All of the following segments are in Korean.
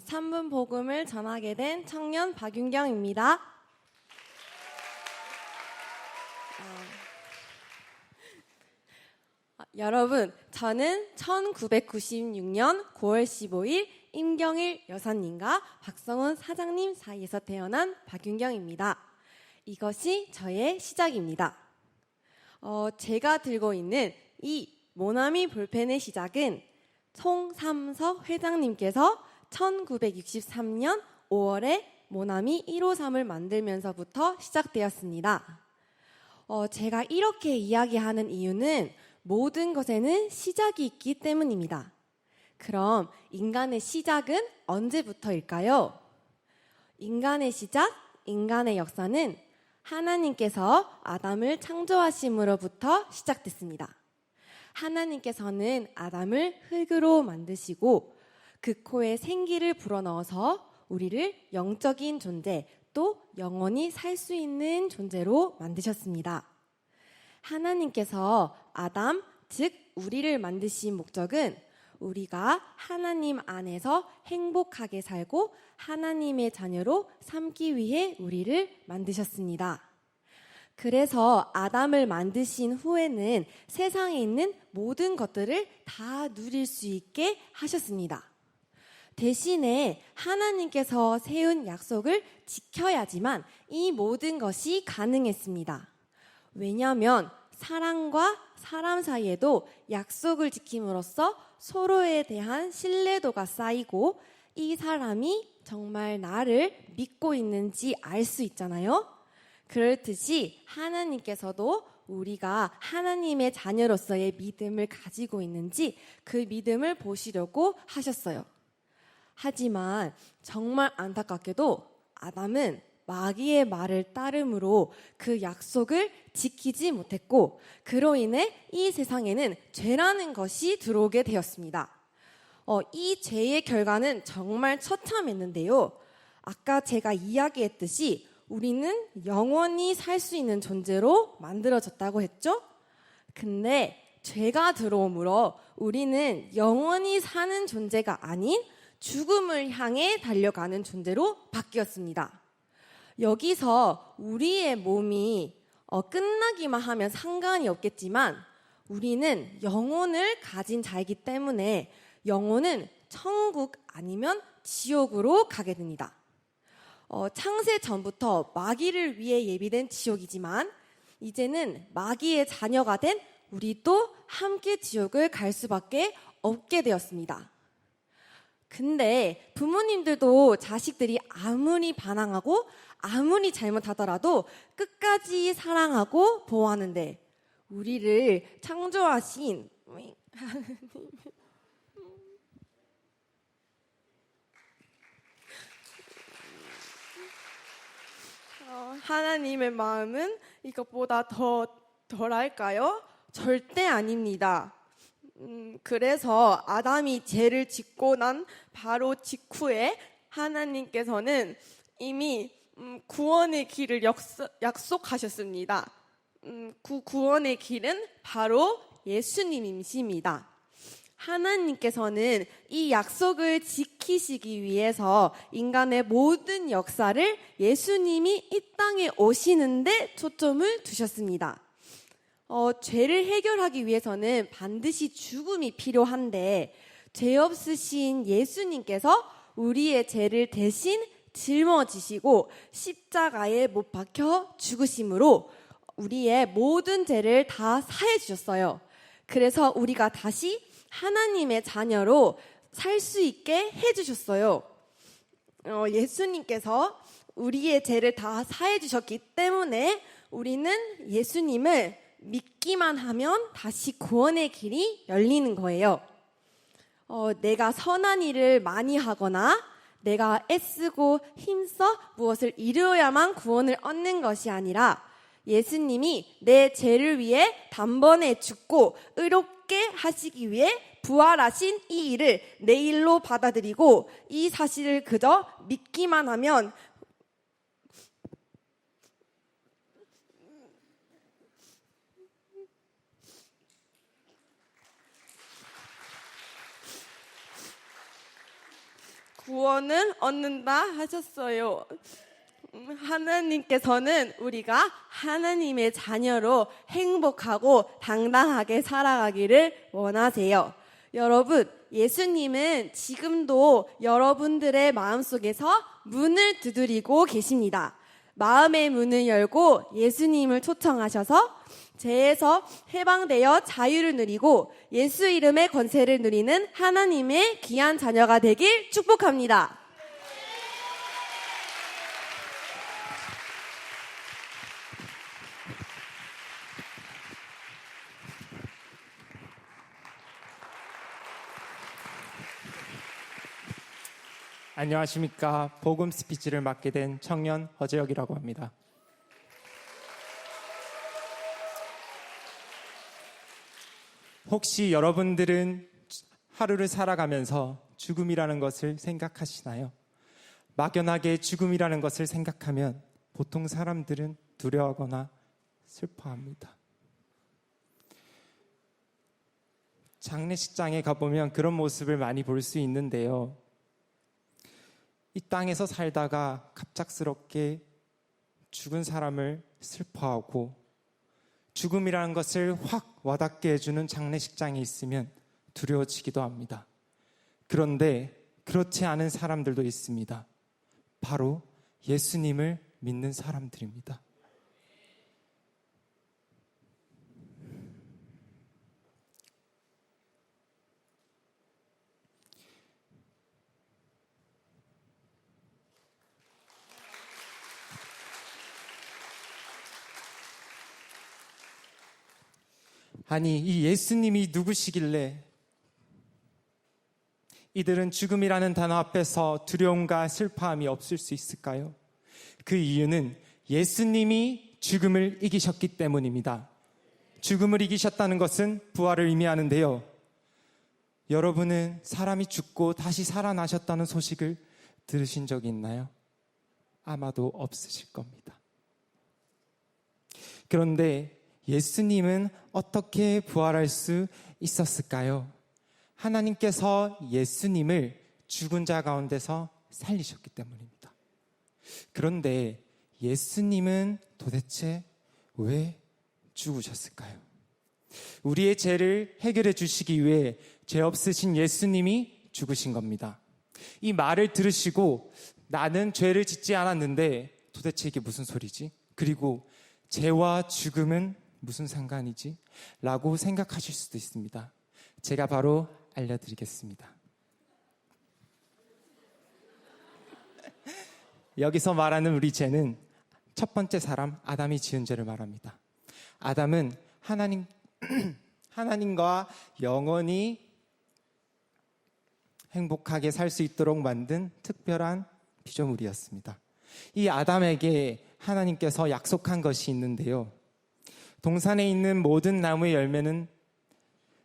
3분 복음을 전하게 된 청년 박윤경입니다. 여러분, 저는 1996년 9월 15일 임경일 여사님과 박성훈 사장님 사이에서 태어난 박윤경입니다. 이것이 저의 시작입니다. 제가 들고 있는 이 모나미 볼펜의 시작은 송삼석 회장님께서 1963년 5월에 모나미 153을 만들면서부터 시작되었습니다. 제가 이렇게 이야기하는 이유는 모든 것에는 시작이 있기 때문입니다. 그럼 인간의 시작은 언제부터일까요? 인간의 시작, 인간의 역사는 하나님께서 아담을 창조하심으로부터 시작됐습니다. 하나님께서는 아담을 흙으로 만드시고 그 코에 생기를 불어넣어서 우리를 영적인 존재, 또 영원히 살 수 있는 존재로 만드셨습니다. 하나님께서 아담, 즉 우리를 만드신 목적은 우리가 하나님 안에서 행복하게 살고 하나님의 자녀로 삼기 위해 우리를 만드셨습니다. 그래서 아담을 만드신 후에는 세상에 있는 모든 것들을 다 누릴 수 있게 하셨습니다. 대신에 하나님께서 세운 약속을 지켜야지만 이 모든 것이 가능했습니다. 왜냐하면 사람과 사람 사이에도 약속을 지킴으로써 서로에 대한 신뢰도가 쌓이고 이 사람이 정말 나를 믿고 있는지 알 수 있잖아요. 그렇듯이 하나님께서도 우리가 하나님의 자녀로서의 믿음을 가지고 있는지 그 믿음을 보시려고 하셨어요. 하지만 정말 안타깝게도 아담은 마귀의 말을 따름으로 그 약속을 지키지 못했고 그로 인해 이 세상에는 죄라는 것이 들어오게 되었습니다. 이 죄의 결과는 정말 처참했는데요. 아까 제가 이야기했듯이 우리는 영원히 살 수 있는 존재로 만들어졌다고 했죠? 근데 죄가 들어오므로 우리는 영원히 사는 존재가 아닌 죽음을 향해 달려가는 존재로 바뀌었습니다. 여기서 우리의 몸이 끝나기만 하면 상관이 없겠지만 우리는 영혼을 가진 자이기 때문에 영혼은 천국 아니면 지옥으로 가게 됩니다. 창세 전부터 마귀를 위해 예비된 지옥이지만 이제는 마귀의 자녀가 된 우리도 함께 지옥을 갈 수밖에 없게 되었습니다. 근데 부모님들도 자식들이 아무리 반항하고 아무리 잘못하더라도 끝까지 사랑하고 보호하는데 우리를 창조하신 하나님의 마음은 이것보다 더 덜할까요? 절대 아닙니다. 그래서 아담이 죄를 짓고 난 바로 직후에 하나님께서는 이미 구원의 길을 약속하셨습니다. 그 구원의 길은 바로 예수님이십니다. 하나님께서는 이 약속을 지키시기 위해서 인간의 모든 역사를 예수님이 이 땅에 오시는데 초점을 두셨습니다. 죄를 해결하기 위해서는 반드시 죽음이 필요한데 죄 없으신 예수님께서 우리의 죄를 대신 짊어지시고 십자가에 못 박혀 죽으심으로 우리의 모든 죄를 다 사해 주셨어요. 그래서 우리가 다시 하나님의 자녀로 살 수 있게 해주셨어요. 예수님께서 우리의 죄를 다 사해 주셨기 때문에 우리는 예수님을 믿기만 하면 다시 구원의 길이 열리는 거예요. 내가 선한 일을 많이 하거나 내가 애쓰고 힘써 무엇을 이루어야만 구원을 얻는 것이 아니라 예수님이 내 죄를 위해 단번에 죽고 의롭게 하시기 위해 부활하신 이 일을 내 일로 받아들이고 이 사실을 그저 믿기만 하면 구원을 얻는다 하셨어요. 하나님께서는 우리가 하나님의 자녀로 행복하고 당당하게 살아가기를 원하세요. 여러분, 예수님은 지금도 여러분들의 마음속에서 문을 두드리고 계십니다. 마음의 문을 열고 예수님을 초청하셔서 죄에서 해방되어 자유를 누리고 예수 이름의 권세를 누리는 하나님의 귀한 자녀가 되길 축복합니다. 안녕하십니까. 복음 스피치를 맡게 된 청년 허재혁이라고 합니다. 혹시 여러분들은 하루를 살아가면서 죽음이라는 것을 생각하시나요? 막연하게 죽음이라는 것을 생각하면 보통 사람들은 두려워하거나 슬퍼합니다. 장례식장에 가보면 그런 모습을 많이 볼 수 있는데요. 이 땅에서 살다가 갑작스럽게 죽은 사람을 슬퍼하고 죽음이라는 것을 확 와닿게 해주는 장례식장에 있으면 두려워지기도 합니다. 그런데 그렇지 않은 사람들도 있습니다. 바로 예수님을 믿는 사람들입니다. 아니, 이 예수님이 누구시길래 이들은 죽음이라는 단어 앞에서 두려움과 슬퍼함이 없을 수 있을까요? 그 이유는 예수님이 죽음을 이기셨기 때문입니다. 죽음을 이기셨다는 것은 부활을 의미하는데요. 여러분은 사람이 죽고 다시 살아나셨다는 소식을 들으신 적이 있나요? 아마도 없으실 겁니다. 그런데 예수님은 어떻게 부활할 수 있었을까요? 하나님께서 예수님을 죽은 자 가운데서 살리셨기 때문입니다. 그런데 예수님은 도대체 왜 죽으셨을까요? 우리의 죄를 해결해 주시기 위해 죄 없으신 예수님이 죽으신 겁니다. 이 말을 들으시고 나는 죄를 짓지 않았는데 도대체 이게 무슨 소리지? 그리고 죄와 죽음은 무슨 상관이지? 라고 생각하실 수도 있습니다. 제가 바로 알려드리겠습니다. 여기서 말하는 우리 죄는 첫 번째 사람 아담이 지은 죄를 말합니다. 아담은 하나님과 영원히 행복하게 살 수 있도록 만든 특별한 피조물이었습니다. 이 아담에게 하나님께서 약속한 것이 있는데요. 동산에 있는 모든 나무의 열매는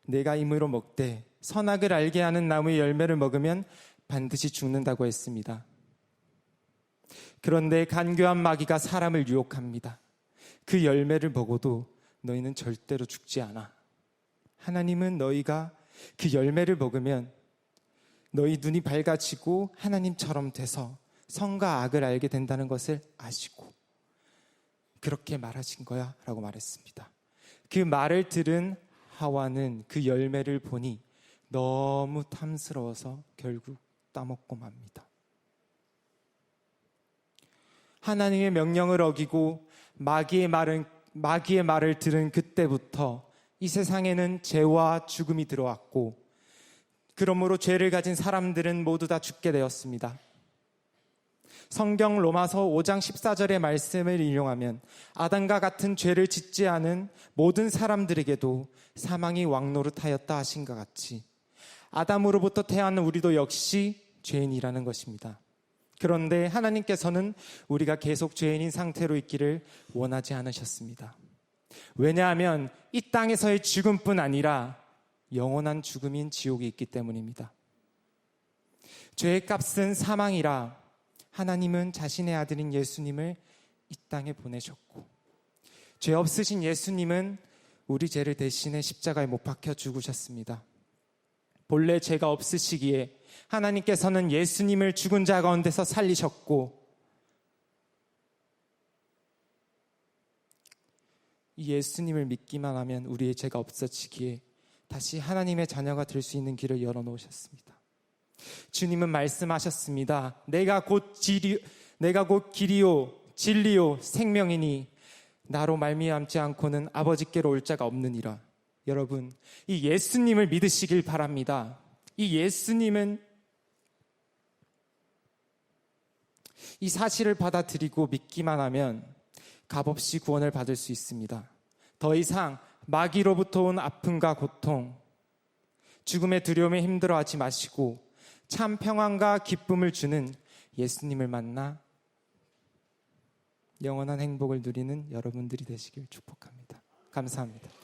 내가 임의로 먹되 선악을 알게 하는 나무의 열매를 먹으면 반드시 죽는다고 했습니다. 그런데 간교한 마귀가 사람을 유혹합니다. 그 열매를 먹어도 너희는 절대로 죽지 않아. 하나님은 너희가 그 열매를 먹으면 너희 눈이 밝아지고 하나님처럼 돼서 선과 악을 알게 된다는 것을 아시고 그렇게 말하신 거야 라고 말했습니다. 그 말을 들은 하와는 그 열매를 보니 너무 탐스러워서 결국 따먹고 맙니다. 하나님의 명령을 어기고 마귀의 말을 들은 그때부터 이 세상에는 죄와 죽음이 들어왔고 그러므로 죄를 가진 사람들은 모두 다 죽게 되었습니다. 성경 로마서 5장 14절의 말씀을 인용하면 아담과 같은 죄를 짓지 않은 모든 사람들에게도 사망이 왕노릇하였다 하신 것 같이 아담으로부터 태어난 우리도 역시 죄인이라는 것입니다. 그런데 하나님께서는 우리가 계속 죄인인 상태로 있기를 원하지 않으셨습니다. 왜냐하면 이 땅에서의 죽음뿐 아니라 영원한 죽음인 지옥이 있기 때문입니다. 죄의 값은 사망이라 하나님은 자신의 아들인 예수님을 이 땅에 보내셨고 죄 없으신 예수님은 우리 죄를 대신해 십자가에 못 박혀 죽으셨습니다. 본래 죄가 없으시기에 하나님께서는 예수님을 죽은 자 가운데서 살리셨고 이 예수님을 믿기만 하면 우리의 죄가 없어지기에 다시 하나님의 자녀가 될 수 있는 길을 열어놓으셨습니다. 주님은 말씀하셨습니다. 내가 곧 길이요 진리요 생명이니 나로 말미암지 않고는 아버지께로 올 자가 없느니라. 여러분, 이 예수님을 믿으시길 바랍니다. 이 예수님은 이 사실을 받아들이고 믿기만 하면 값없이 구원을 받을 수 있습니다. 더 이상 마귀로부터 온 아픔과 고통, 죽음의 두려움에 힘들어하지 마시고 참 평안과 기쁨을 주는 예수님을 만나 영원한 행복을 누리는 여러분들이 되시길 축복합니다. 감사합니다.